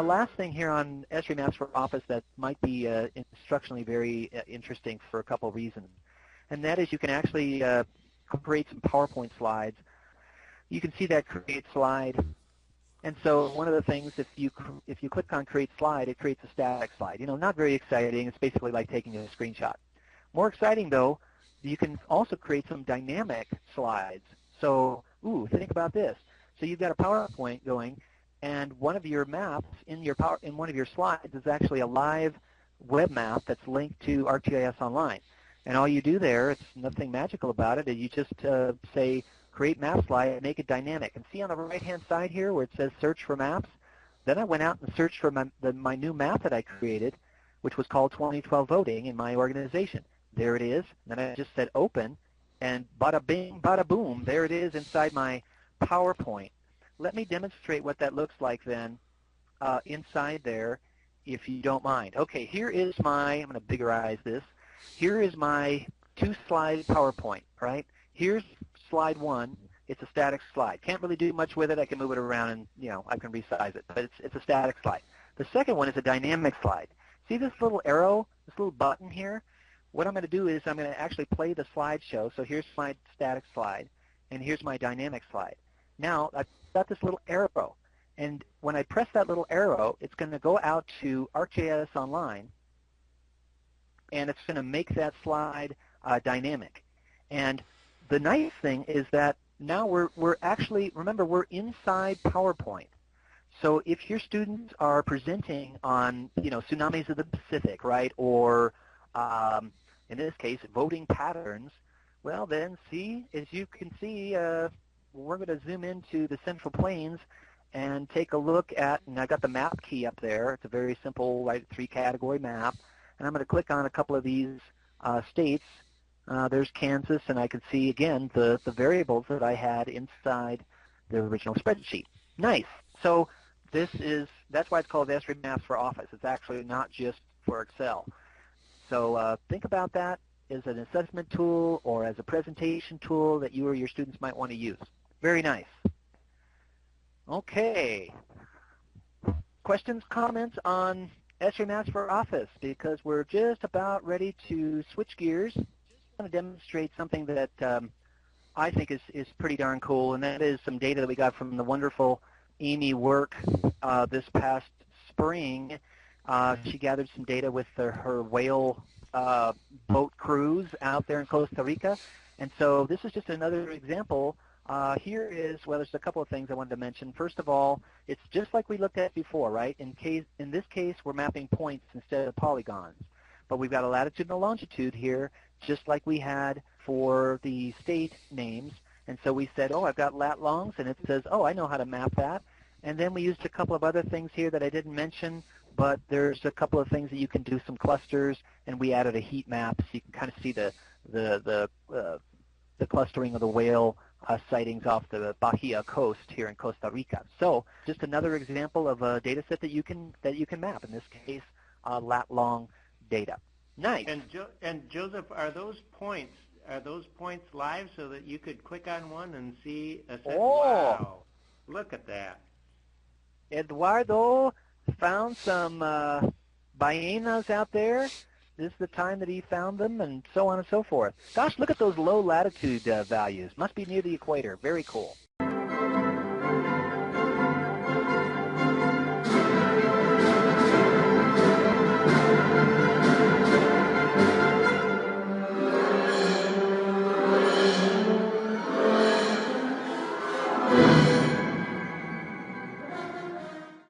last thing here on Esri Maps for Office that might be instructionally very interesting for a couple of reasons. And that is you can actually create some PowerPoint slides. You can see that create slide. And so one of the things, if you click on create slide, it creates a static slide. You know, not very exciting. It's basically like taking a screenshot. More exciting, though, you can also create some dynamic slides. So, think about this. So you've got a PowerPoint going, and one of your maps in one of your slides is actually a live web map that's linked to ArcGIS Online. And all you do there, it's nothing magical about it, is you just say create map slide and make it dynamic. And see on the right-hand side here where it says search for maps? Then I went out and searched for my new map that I created, which was called 2012 Voting in my organization. There it is. Then I just said open, and bada bing, bada boom, there it is inside my PowerPoint. Let me demonstrate what that looks like then inside there, if you don't mind. Okay, here is I'm going to biggerize this. Here is my 2-slide PowerPoint, right? Here's slide 1. It's a static slide. Can't really do much with it. I can move it around and, I can resize it, but it's a static slide. The second one is a dynamic slide. See this little arrow, this little button here? What I'm going to do is I'm going to actually play the slideshow. So here's my static slide, and here's my dynamic slide. Now, I've got this little arrow, and when I press that little arrow, it's going to go out to ArcGIS Online, and it's going to make that slide dynamic. And the nice thing is that now we're actually, remember, we're inside PowerPoint. So if your students are presenting on, tsunamis of the Pacific, right, or in this case, voting patterns, well then, see, as you can see, we're going to zoom into the Central Plains and take a look at, and I got the map key up there. It's a very simple, 3-category map. And I'm going to click on a couple of these states. There's Kansas, and I can see, again, the variables that I had inside the original spreadsheet. Nice. So that's why it's called Esri Maps for Office. It's actually not just for Excel. So think about that as an assessment tool or as a presentation tool that you or your students might want to use. Very nice. Okay. Questions, comments on Esri Maps for Office? Because we're just about ready to switch gears. Just want to demonstrate something that I think is pretty darn cool, and that is some data that we got from the wonderful Amy Work this past spring. She gathered some data with her whale boat cruise out there in Costa Rica. And so this is just another example. Here is, well, there's a couple of things I wanted to mention. First of all, it's just like we looked at before, right? In this case, we're mapping points instead of polygons. But we've got a latitude and a longitude here, just like we had for the state names. And so we said, I've got lat-longs, and it says, I know how to map that. And then we used a couple of other things here that I didn't mention, but there's a couple of things that you can do, some clusters, and we added a heat map so you can kind of see the clustering of the whale sightings off the Bahia coast here in Costa Rica. So just another example of a data set that you can map, in this case, lat-long data. Nice. And Joseph, are those points live so that you could click on one and see a set? Wow, look at that. Eduardo found some ballenas out there. This is the time that he found them, and so on and so forth. Gosh, look at those low latitude values. Must be near the equator. Very cool.